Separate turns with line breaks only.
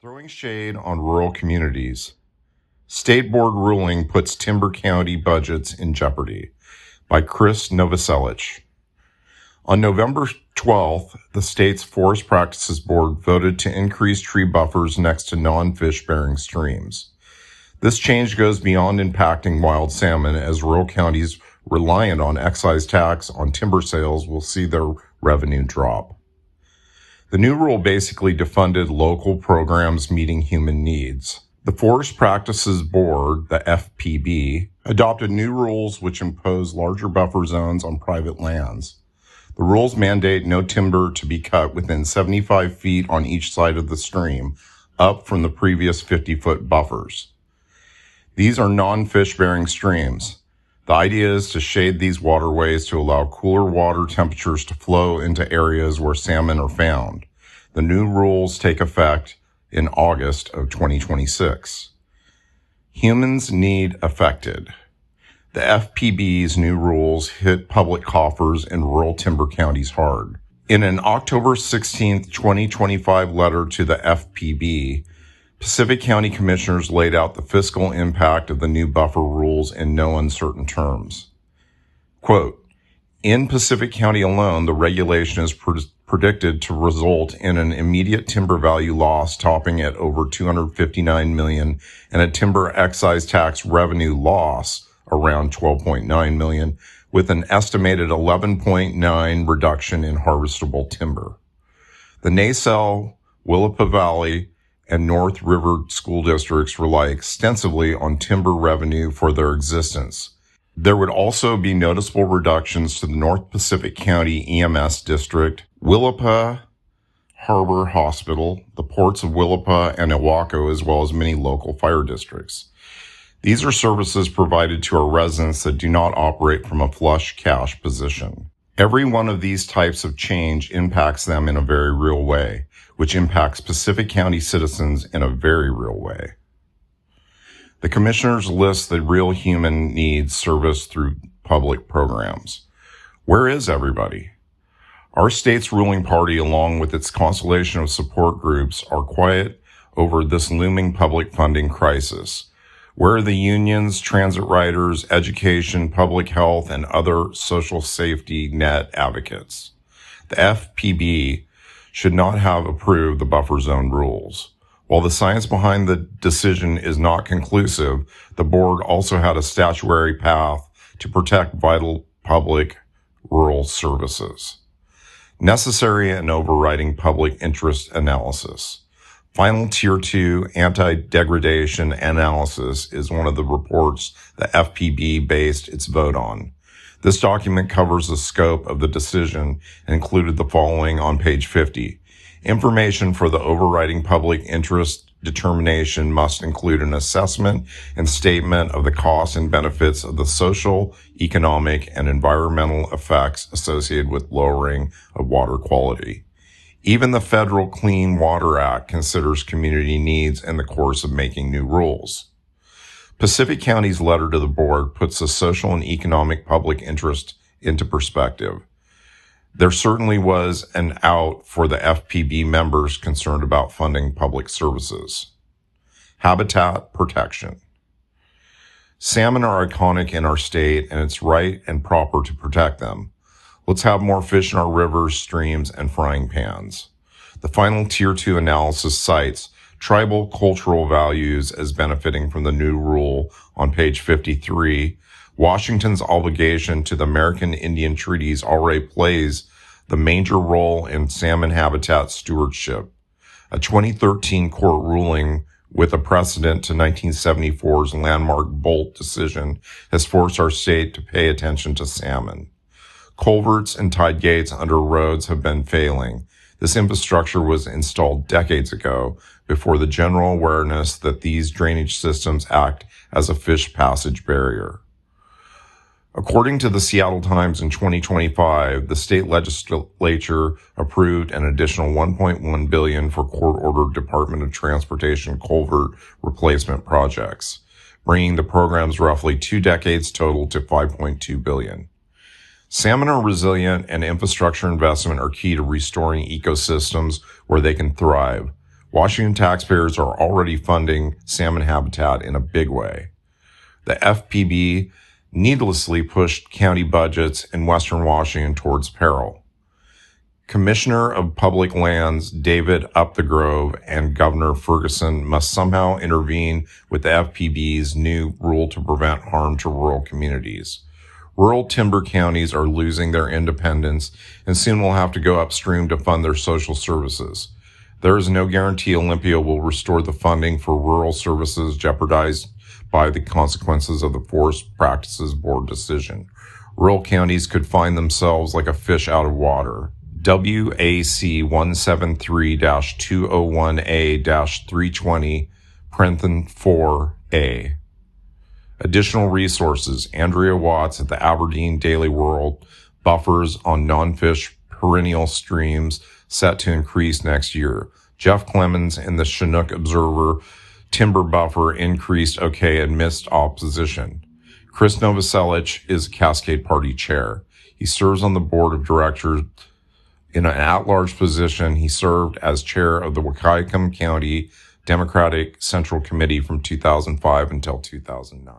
Throwing shade on rural communities. State board ruling puts Timber County budgets in jeopardy by Krist Novoselic. On November 12th, the state's Forest Practices Board voted to increase tree buffers next to non-fish-bearing streams. This change goes beyond impacting wild salmon, as rural counties reliant on excise tax on timber sales will see their revenue drop. The new rule basically defunded local programs meeting human needs. The Forest Practices Board, the FPB, adopted new rules which impose larger buffer zones on private lands. The rules mandate no timber to be cut within 75 feet on each side of the stream, up from the previous 50-foot buffers. These are non-fish-bearing streams. The idea is to shade these waterways to allow cooler water temperatures to flow into areas where salmon are found. The new rules take effect in August of 2026. Humans need affected. The FPB's new rules hit public coffers in rural timber counties hard. In an October 16, 2025 letter to the FPB, Pacific County commissioners laid out the fiscal impact of the new buffer rules in no uncertain terms. Quote, in Pacific County alone, the regulation is predicted to result in an immediate timber value loss topping at over $259 million and a timber excise tax revenue loss around $12.9 million, with an estimated 11.9 reduction in harvestable timber. The Nacelle, Willapa Valley, and North River school districts rely extensively on timber revenue for their existence. There would also be noticeable reductions to the North Pacific County EMS district, Willapa Harbor Hospital, the ports of Willapa and Ilwaco, as well as many local fire districts. These are services provided to our residents that do not operate from a flush cash position. Every one of these types of change impacts them in a very real way, which impacts Pacific County citizens in a very real way. The commissioners list the real human needs serviced through public programs. Where is everybody? Our state's ruling party, along with its constellation of support groups, are quiet over this looming public funding crisis. Where are the unions, transit riders, education, public health, and other social safety net advocates? The FPB should not have approved the buffer zone rules. While the science behind the decision is not conclusive, the board also had a statutory path to protect vital public rural services. Necessary and overriding public interest analysis. Final Tier 2 anti-degradation analysis is one of the reports the FPB based its vote on. This document covers the scope of the decision and included the following on page 50. Information for the overriding public interest determination must include an assessment and statement of the costs and benefits of the social, economic, and environmental effects associated with lowering of water quality. Even the Federal Clean Water Act considers community needs in the course of making new rules. Pacific County's letter to the board puts the social and economic public interest into perspective. There certainly was an out for the FPB members concerned about funding public services. Habitat protection. Salmon are iconic in our state, and it's right and proper to protect them. Let's have more fish in our rivers, streams, and frying pans. The final Tier 2 analysis cites tribal cultural values as benefiting from the new rule on page 53. Washington's obligation to the American Indian treaties already plays the major role in salmon habitat stewardship. A 2013 court ruling with a precedent to 1974's landmark Bolt decision has forced our state to pay attention to salmon. Culverts and tide gates under roads have been failing. This infrastructure was installed decades ago before the general awareness that these drainage systems act as a fish passage barrier. According to the Seattle Times in 2025, the state legislature approved an additional $1.1 billion for court-ordered Department of Transportation culvert replacement projects, bringing the program's roughly 2 decades total to $5.2 billion. Salmon are resilient, and infrastructure investment are key to restoring ecosystems where they can thrive. Washington taxpayers are already funding salmon habitat in a big way. The FPB needlessly pushed county budgets in Western Washington towards peril. Commissioner of Public Lands David Upthegrove and Governor Ferguson must somehow intervene with the FPB's new rule to prevent harm to rural communities. Rural timber counties are losing their independence and soon will have to go upstream to fund their social services. There is no guarantee Olympia will restore the funding for rural services jeopardized by the consequences of the Forest Practices Board decision. Rural counties could find themselves like a fish out of water. WAC 173-201A-320, Prenton 4A. Additional resources. Andrea Watts at the Aberdeen Daily World. Buffers on non-fish perennial streams set to increase next year. Jeff Clemens in the Chinook Observer. Timber buffer increased okay amidst opposition. Krist Novoselic is Cascade Party chair. He serves on the board of directors. In an at-large position, he served as chair of the Whatcom County Democratic Central Committee from 2005 until 2009.